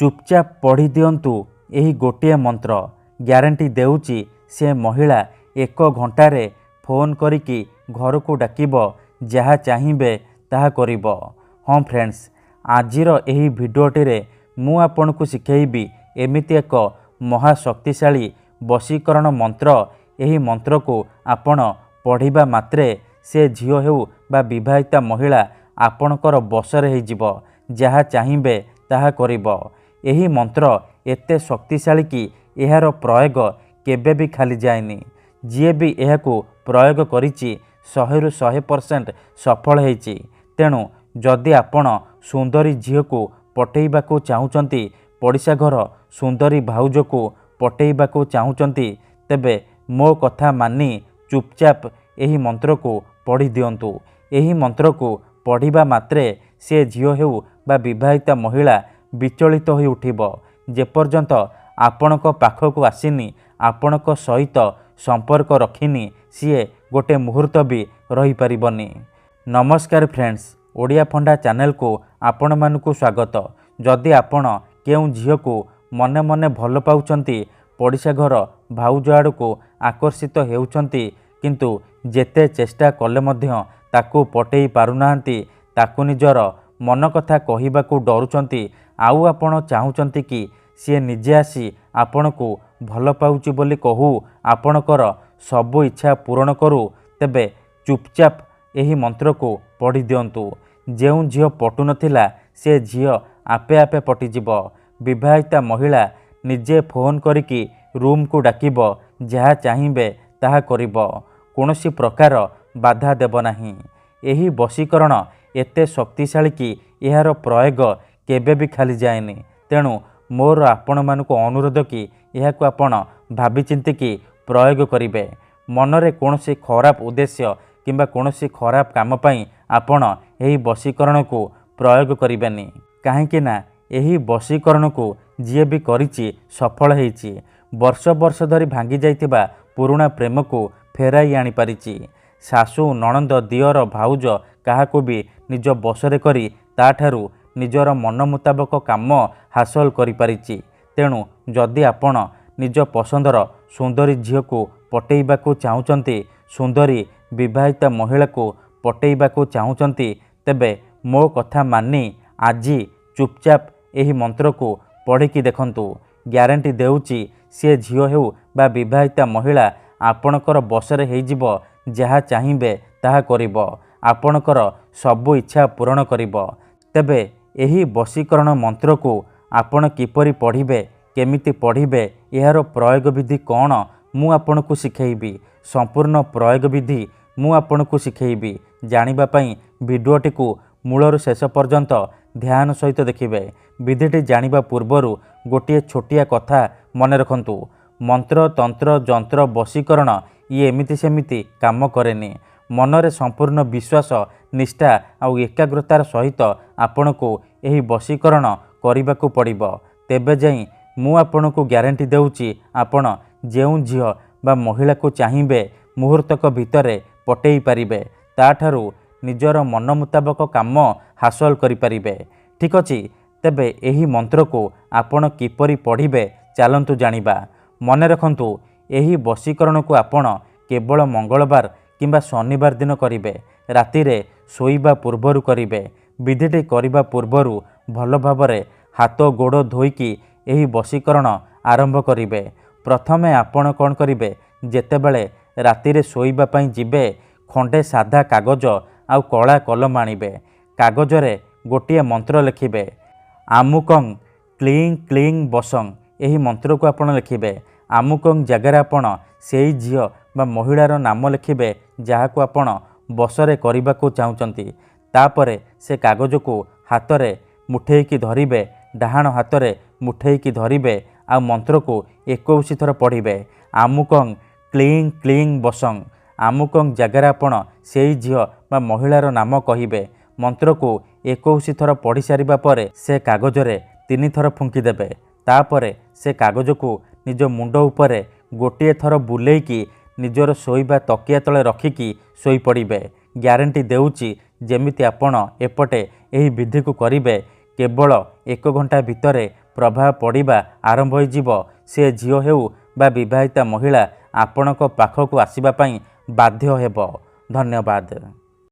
चुपचाप पढ़ी दियंतु एही गोटिए मंत्र ग्यारंटी देउची से महिला 1 घंटारे फोन करिकी घर को डाकिब जहाँ चाहिए ताहा करिब। हाँ फ्रेंड्स, आजिर एही भिडियोटी रे मु आपन को शिखेबी एमिति एक महाशक्तिशाली वशीकरण मंत्र। एही मंत्र को आपण पढ़िबा मात्रे से झियो हेउ बा विवाहिता महिला आपणकर बसरे होइजिब जहाँ चाहिए ताहा करिब। एही मंत्र एते शक्तिशाली कि एहार प्रयोग केबे भी खाली जाएनी। जिए भी एहाकू प्रयोग करिछि 100% सफल होइछि। तेणु जदि आपण सुंदरी झियो को पटेइबाकू चाहुचंती, पड़िशा घर सुंदरी भाउज को पटेइबाकू चाहुचंती, तेबे मो कथा मानी चुपचाप एही मंत्र को पढ़ी दियंतु। एही मंत्र को पढ़िबा मात्रे से झियो हेउ बा विवाहिता महिला विचलित होई उठिब। जेपर्यंत आपणक पाखक आसिनी, आपणक सहित संपर्क रखिनी, सीए गोटे मुहूर्त भी रही परिबनी। नमस्कार फ्रेंड्स, ओडिया फंडा चैनल को आपण मानकु स्वागत। जदि आपण केउ झियो को मने मने भल पाउचंती, पड़िशा घर भाउज आड़ को आकर्षित हेउचंती, किंतु जेते चेष्टा कले मध्य ताकू पटेई पारुनाहांती, ताकू निजर मन कथा कहिबाकू डरुचंती, आउ आपण चाहुचंती कि सी निजे आसी आपण को भल पाउची बोली कहू, आपणकर सबु इच्छा पूरण करू, तेबे चुपचाप एही मंत्र को पढ़ी दियंतु। जेउ झियो पटु नथिला से झियो आपे आपे पटिजिब। विवाहिता महिला निजे फोन करिकी रूम को डाकिब, जहाँ चाहिए ताहा करिब, कोनोसी प्रकार बाधा देब नाही। एही वशीकरण एते शक्तिशाली कि एहार प्रयोग केबे भी खाली जाएनी। तेणु मोर आपण मानक अनुरोध कि एहाकू आपण भाबी चिंतिकी प्रयोग करिवे। मनरे कोनोसी खराब उद्देश्य किंबा कोनोसी खराब काम पई आपण एही वशीकरण को प्रयोग करिवेनी। काहेकि ना एही वशीकरण को जिए भी करिछि सफल हेइछि। वर्ष वर्ष धरी भांगी जाइतिबा पुराणा प्रेम को फेराई आनी पारिछि। सासू नणंद दियर भाउज काहाकू भी निज बसरे करी ताठारू निजर मन मुताबक काम हासिल करि पारिछि। तेणु जदि आपण निज पसंदर सुंदरी झियो को पटेइबाकू चाहुचंती, सुंदरी विवाहिता महिला को पटेइबाकू चाहुचंती, तेबे मो कथा मानी आजी चुपचाप एही मंत्र को पढ़िकी देखंतु। ग्यारंटी देउची से झियो हेउ बा विवाहिता महिला आपणकर बसरे होइजिब, जहाँ चाहिए ताहा करिब, आपणकर सबु इच्छा पूरण करिब। तेबे एही वशीकरण मंत्र को आपण किपरि पढ़िबे, केमिति पढ़िबे, एहार प्रयोग विधि कौन मु आपण को शिखेइबी। संपूर्ण प्रयोग विधि मु आपण को शिखेइबी। जानिबा पई भिडियोटी को मूलर शेष पर्यंत ध्यान सहित देखिबे। विधिटी जानिबा पूर्वरु गोटिए छोटिया कथा मन रखंतु। मंत्र तंत्र जंत्र वशीकरण ये एमिति सेमिति काम करेनी। मनरे संपूर्ण विश्वास निष्ठा आउ एकाग्रतार सहित आपण को एही वशीकरण करिबाकू पड़िब। तेबे जाई मु आपण को ग्यारंटी देउची आपण जेउ झियो बा महिला को चाहिए मुहूर्तक भितरे पटेई पारिबे, ताठारू निजर मन मुताबक काम हासिल करि पारिबे। ठीक अछि, तेबे एही मंत्र को आपण किपरि पढ़िबे चलंतु जानिबा। मने रखंतु एही वशीकरण को आपण केवल मंगलवार किंबा शनिवार दिन करिबे। रातिरे सोइबा पूर्वरु करिबे। विधिटी करिबा पूर्वरु भल भाबरे हाथ गोड़ धोईकी एही वशीकरण आरंभ करिबे। प्रथमे आपण कोन करिबे, जेतेबेले रातिरे सोइबा पई जिबे, खंडे साधा कागज आउ कला कलम आनिबे। कागजरे गोटिए मंत्र लिखिबे, आमुकं क्लीं क्लीं बसं। एही मंत्र को आपण लिखिबे। आमुकं जगार आपण सेई झियो बा महिलार नाम लिखिबे जहाकू आपण बसरे करिबाकू चाहुचंती। तापरे से कागज को हातरे मुठेईकी धरिबे, डाहाण हातरे मुठेईकी धरिबे, आ मंत्र को 21 थर पढ़िबे। आमुकं क्लीं क्लीं बसं। आमुकं जगार आपण सेई झियो बा महिलार नाम कहिबे। मंत्र को 21 थर पढ़ी सारिबा परे से कागजरे 3 थर फुंकी देबे। तापरे से कागज को निज मुंड उपरे गोटिए थर बुलेईकी निजर शोइबा तकिया तले रखिकी शोई पड़िबे। ग्यारंटी देउची जेमिति आपण एपटे एही विधि को करिबे, केवल 1 घंटा भितरे ପ୍ରଭାବ ପଡ଼ିବା ଆରମ୍ଭ ହୋଇଯିବ। ସେ ଝିଅ ହେଉ ବା ବିବାହିତା ମହିଳା ଆପଣଙ୍କ ପାଖକୁ ଆସିବା ପାଇଁ ବାଧ୍ୟ ହେବ। ଧନ୍ୟବାଦ।